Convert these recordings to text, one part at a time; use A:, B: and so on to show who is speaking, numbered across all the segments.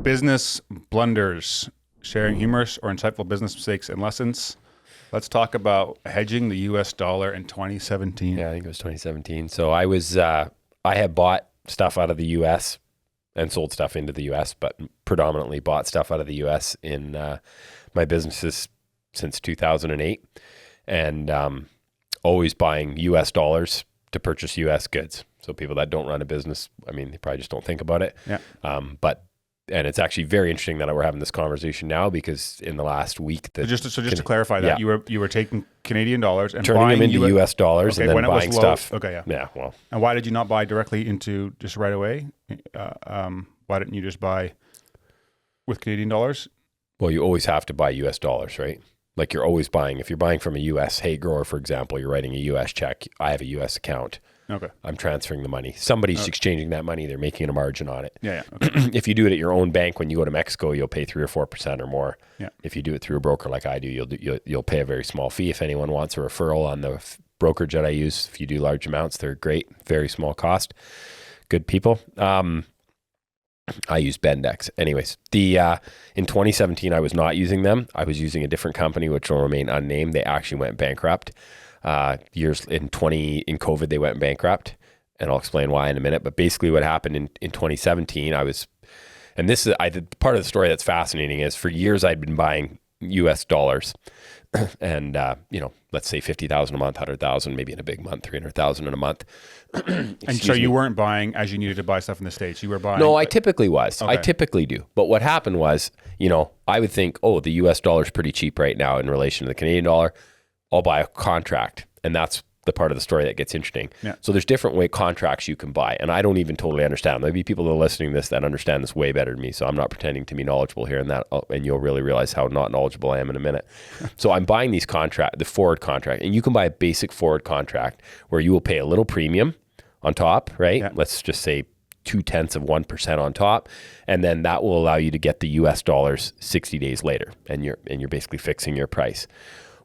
A: Business Blunders, sharing humorous or insightful business mistakes and lessons. Let's talk about hedging the US dollar in 2017.
B: Yeah, I think it was 2017. So I had bought stuff out of the US and sold stuff into the US, but predominantly bought stuff out of the US in my businesses since 2008, and always buying US dollars to purchase US goods. So people that don't run a business, I mean, they probably just don't think about it.
A: Yeah.
B: And it's actually very interesting that we're having this conversation now, because in the last week,
A: So just to clarify that,
B: yeah.
A: you were taking Canadian dollars and
B: turning
A: buying
B: them into US dollars,
A: okay,
B: and
A: when
B: then
A: it was
B: buying
A: low.
B: stuff.
A: Okay, yeah.
B: Yeah, well.
A: And why did you not buy directly into just right away? Why didn't you just buy with Canadian dollars?
B: Well, you always have to buy US dollars, right? Like you're always buying, if you're buying from a US hay grower, for example, you're writing a US check. I have a US account.
A: Okay.
B: I'm transferring the money. Somebody's exchanging that money. They're making a margin on it.
A: Yeah. Okay.
B: If you do it at your own bank, when you go to Mexico, you'll pay 3 or 4% or more.
A: Yeah.
B: If you do it through a broker like I do, you'll pay a very small fee. If anyone wants a referral on the brokerage that I use, if you do large amounts, they're great. Very small cost. Good people. I use Bendex. Anyways, in 2017, I was not using them. I was using a different company, which will remain unnamed. They actually went bankrupt. Years in COVID, they went bankrupt, and I'll explain why in a minute. But basically what happened in 2017, part of the story that's fascinating is, for years I'd been buying US dollars and, let's say 50,000 a month, 100,000, maybe in a big month, 300,000 in a month.
A: And so you weren't buying as you needed to buy stuff in the States. You were buying.
B: No, I typically was.
A: Okay.
B: I typically do. But what happened was, I would think, oh, the US dollar is pretty cheap right now in relation to the Canadian dollar. I'll buy a contract. And that's the part of the story that gets interesting.
A: Yeah.
B: So there's different way contracts you can buy. And I don't even totally understand. There'll be people that are listening to this that understand this way better than me. So I'm not pretending to be knowledgeable here and that. And you'll really realize how not knowledgeable I am in a minute. So I'm buying these the forward contract. And you can buy a basic forward contract where you will pay a little premium on top, right?
A: Yeah.
B: Let's just say 0.2% on top. And then that will allow you to get the US dollars 60 days later. And you're basically fixing your price.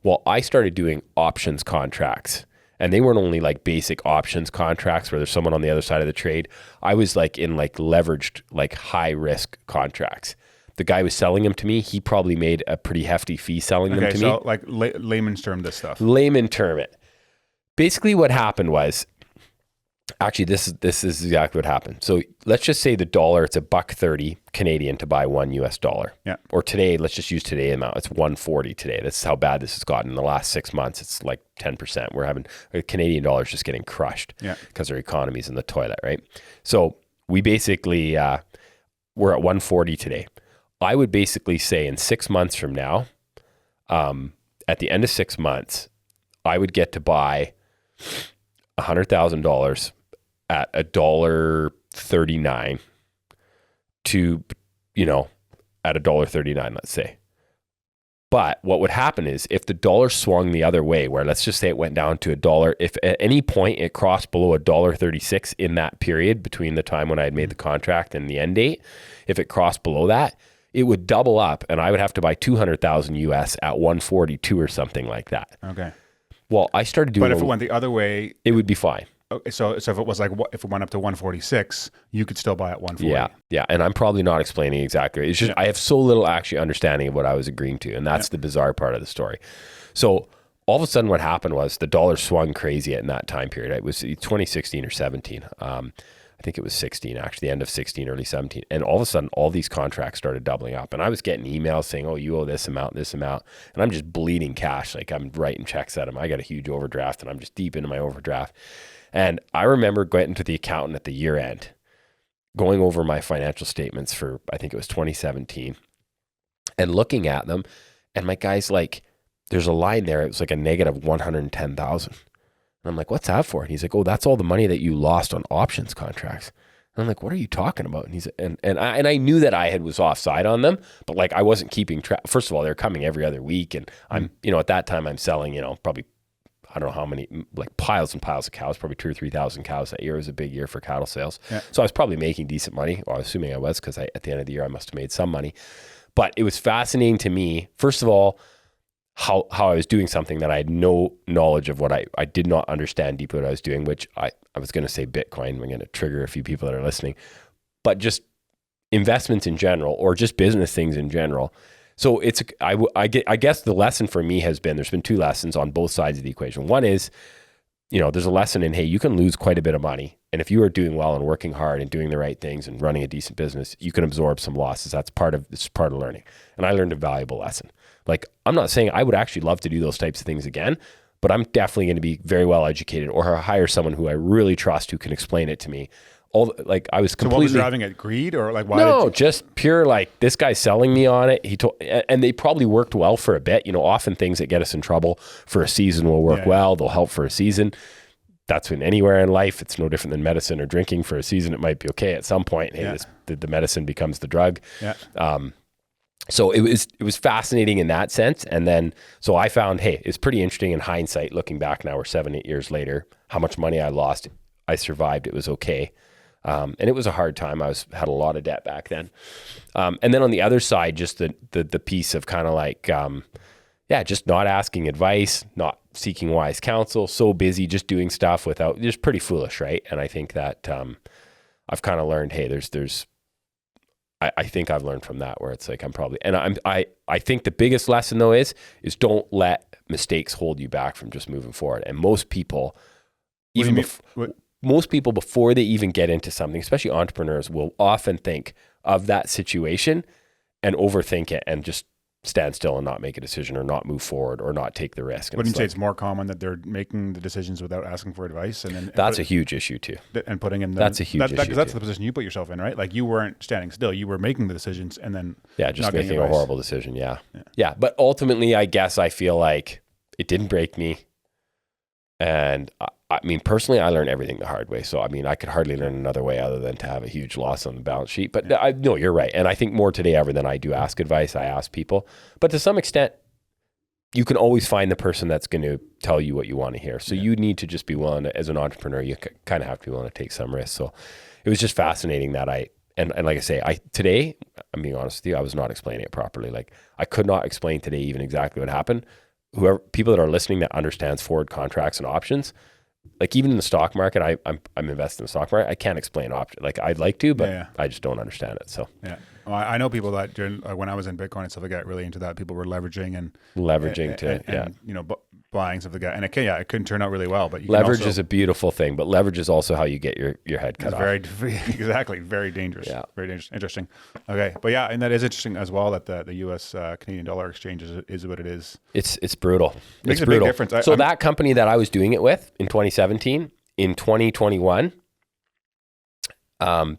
B: Well, I started doing options contracts, and they weren't only like basic options contracts where there's someone on the other side of the trade. I was like in like leveraged, like high risk contracts. The guy was selling them to me. He probably made a pretty hefty fee selling them to me.
A: Okay, so like layman's term this stuff.
B: Layman term it. Basically what happened was, actually this is exactly what happened. So let's just say the dollar, it's $1.30 Canadian to buy $1 US dollar.
A: Yeah.
B: Or today, let's just use today's amount. It's $1.40 today. That's how bad this has gotten in the last 6 months. It's like 10%. We're having Canadian dollars just getting crushed because our economy's in the toilet, right? So we basically, we're at $1.40 today. I would basically say in 6 months from now, at the end of 6 months, I would get to buy $100,000 at $1.39 to, at $1.39, let's say. But what would happen is if the dollar swung the other way, where let's just say it went down to $1, if at any point it crossed below $1.36 in that period between the time when I had made the contract and the end date, if it crossed below that, it would double up and I would have to buy 200,000 US at 142 or something like that.
A: Okay.
B: Well, I started doing.
A: But if it went the other way,
B: it would be fine.
A: Okay, so if it was like, if it went up to 146, you could still buy at 140.
B: Yeah. And I'm probably not explaining exactly. It's just I have so little actually understanding of what I was agreeing to, and that's the bizarre part of the story. So all of a sudden, what happened was the dollar swung crazy in that time period. It was 2016 or 17. I think it was 16, actually, the end of 16, early 17. And all of a sudden, all these contracts started doubling up. And I was getting emails saying, oh, you owe this amount. And I'm just bleeding cash. Like I'm writing checks at them. I got a huge overdraft and I'm just deep into my overdraft. And I remember getting to the accountant at the year end, going over my financial statements for, I think it was 2017, and looking at them. And my guy's like, there's a line there. It was like a negative 110,000. And I'm like, what's that for? And he's like, oh, that's all the money that you lost on options contracts. And I'm like, what are you talking about? And he's and I knew that I was offside on them, but like I wasn't keeping track. First of all, they're coming every other week, and I'm at that time I'm selling probably I don't know how many, like piles and piles of cows, probably 2,000 or 3,000 cows that year. It was a big year for cattle sales. Yeah. So I was probably making decent money. Well, I was assuming I was, because at the end of the year I must have made some money. But it was fascinating to me, first of all, how I was doing something that I had no knowledge of. What I did not understand deeply what I was doing, which I was going to say Bitcoin. We're going to trigger a few people that are listening, but just investments in general or just business things in general. So I guess the lesson for me has been, there's been two lessons on both sides of the equation. One is, there's a lesson in, hey, you can lose quite a bit of money. And if you are doing well and working hard and doing the right things and running a decent business, you can absorb some losses. It's part of learning. And I learned a valuable lesson. Like, I'm not saying I would actually love to do those types of things again, but I'm definitely going to be very well educated or hire someone who I really trust who can explain it to me. I was completely. So what was
A: driving it? Greed or like why?
B: No, just pure this guy's selling me on it. He told, and they probably worked well for a bit. Often things that get us in trouble for a season will work well. They'll help for a season. That's when anywhere in life, it's no different than medicine or drinking. For a season, it might be okay. At some point, hey, the medicine becomes the drug. Yeah. So it was fascinating in that sense. And then, so I found, hey, it's pretty interesting in hindsight, looking back now, we're 7-8 years later, how much money I lost. I survived. It was okay. And it was a hard time. Had a lot of debt back then. And then on the other side, just the piece of kind of just not asking advice, not seeking wise counsel, so busy just doing stuff without, just pretty foolish, right? And I think that I've kind of learned, hey, I think I've learned from that where it's like I think the biggest lesson though is don't let mistakes hold you back from just moving forward. And most people, most people before they even get into something, especially entrepreneurs, will often think of that situation and overthink it and just stand still and not make a decision or not move forward or not take the risk.
A: Wouldn't you say it's more common that they're making the decisions without asking for advice? And then
B: that's a huge issue too.
A: And putting in
B: that's a huge issue.
A: Because that's the position you put yourself in, right? Like you weren't standing still, you were making the decisions and then
B: just making a horrible decision. Yeah. But ultimately, I guess I feel like it didn't break me. And I mean, personally, I learned everything the hard way. So, I mean, I could hardly learn another way other than to have a huge loss on the balance sheet. But no, you're right. And I think more today ever than I do ask advice, I ask people. But to some extent, you can always find the person that's going to tell you what you want to hear. So you need to just be willing to, as an entrepreneur, you kind of have to be willing to take some risks. So it was just fascinating that and like I say, today, I'm being honest with you, I was not explaining it properly. Like I could not explain today even exactly what happened. People that are listening that understands forward contracts and options, like even in the stock market, I'm invested in the stock market. I can't explain options. Like I'd like to, but I just don't understand it. So
A: well, I know people that when I was in Bitcoin and stuff, I got really into that. People were leveraging and buying stuff like that. And it couldn't turn out really well. But
B: leverage is a beautiful thing, but leverage is also how you get your head cut off.
A: Exactly, very dangerous. Very dangerous. Interesting. Okay, but and that is interesting as well that the U.S. Canadian dollar exchange is what it is.
B: It's brutal.
A: Makes a big difference.
B: That company that I was doing it with in 2017, in 2021.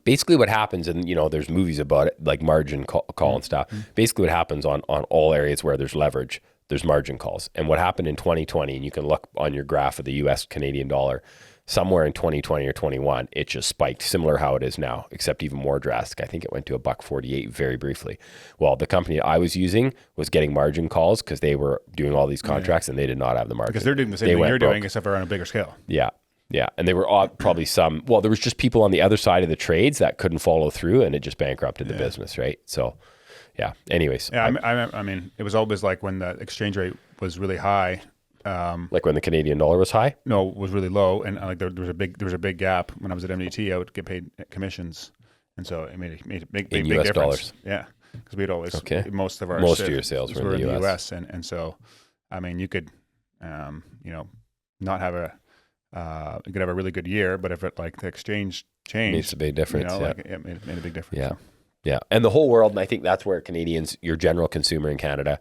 B: Basically what happens, and there's movies about it, like margin call and stuff. Basically what happens on all areas where there's leverage, there's margin calls. And what happened in 2020, and you can look on your graph of the US Canadian dollar, somewhere in 2020 or 21, it just spiked, similar how it is now, except even more drastic. I think it went to $1.48 very briefly. Well, the company I was using was getting margin calls because they were doing all these contracts and they did not have the margin.
A: Because they're doing the same thing you're doing, except for on a bigger scale.
B: Yeah. And they were probably there was just people on the other side of the trades that couldn't follow through and it just bankrupted the business, right? So, anyways.
A: Yeah, I mean, it was always like when the exchange rate was really high.
B: Like when the Canadian dollar was high?
A: No, it was really low. And like there was a big gap. When I was at MDT, I would get paid commissions. And so it made a big difference.
B: Dollars.
A: Yeah. Because we'd always, most of
B: your sales were in the US.
A: And so, I mean, you could, not have you could have a really good year, but if the exchange changed,
B: makes a big difference.
A: It made a big difference.
B: Yeah. Yeah. And the whole world, and I think that's where Canadians, your general consumer in Canada,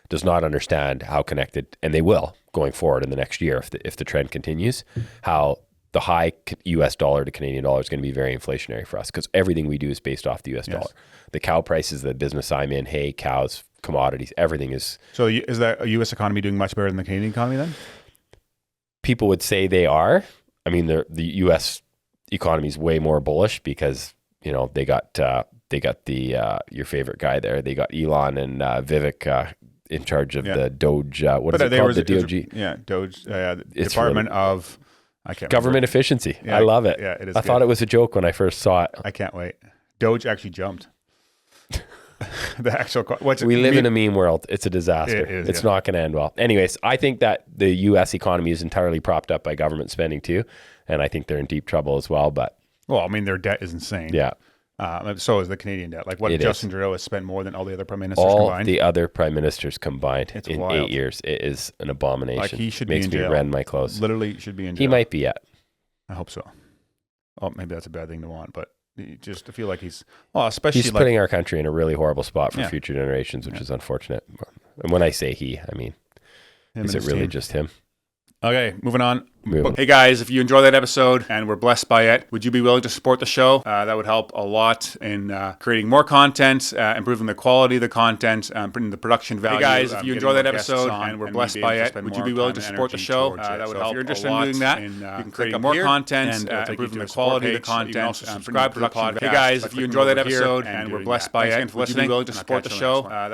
B: does not understand how connected, and they will going forward in the next year if the trend continues, how the high US dollar to Canadian dollar is going to be very inflationary for us because everything we do is based off the US dollar. The cow prices, the business I'm in, hay, cows, commodities, everything is.
A: So is the US economy doing much better than the Canadian economy then?
B: People would say they are. I mean, the U.S. economy is way more bullish because they got the your favorite guy there. They got Elon and Vivek in charge of the Doge. What is it called? The DOG.
A: Doge. Department of
B: Government Efficiency. I love it.
A: Yeah, it is.
B: I thought it was a joke when I first saw it.
A: I can't wait. Doge actually jumped. The actual
B: we live in a meme world. It's a disaster. It's not going to end well. Anyways, I think that the U.S. economy is entirely propped up by government spending too, and I think they're in deep trouble as well. But
A: I mean, their debt is insane.
B: Yeah.
A: So is the Canadian debt. Like what
B: It
A: Justin
B: is.
A: Trudeau has spent more than all the other prime ministers
B: All
A: combined.
B: the other prime ministers combined
A: It's
B: in
A: wild.
B: 8 years. It is an abomination.
A: Like he should
B: Makes
A: be in
B: me
A: jail.
B: rend my clothes.
A: Literally should be in jail.
B: He might be at.
A: I hope so. Oh, maybe that's a bad thing to want, but just to feel like he's, well, especially
B: He's
A: like,
B: putting our country in a really horrible spot for
A: Yeah.
B: future generations, which is unfortunate. And when I say he, I mean,
A: him
B: is
A: and
B: it
A: his
B: really
A: team.
B: just him?
A: Okay, moving on.
B: Moving.
A: Hey guys, if you enjoyed that episode and were blessed by it, would you be willing to support the show? That would help a lot in creating more content, improving the quality of the content, putting the production value. Hey guys, if you enjoyed that episode and were blessed by it, would you be willing to support the show? That would help. If you're interested in doing that, you can create more content and improving the quality of the content. You can also subscribe to the podcast. Hey guys, if you enjoyed that episode and were blessed by it, would you be willing to support the show? That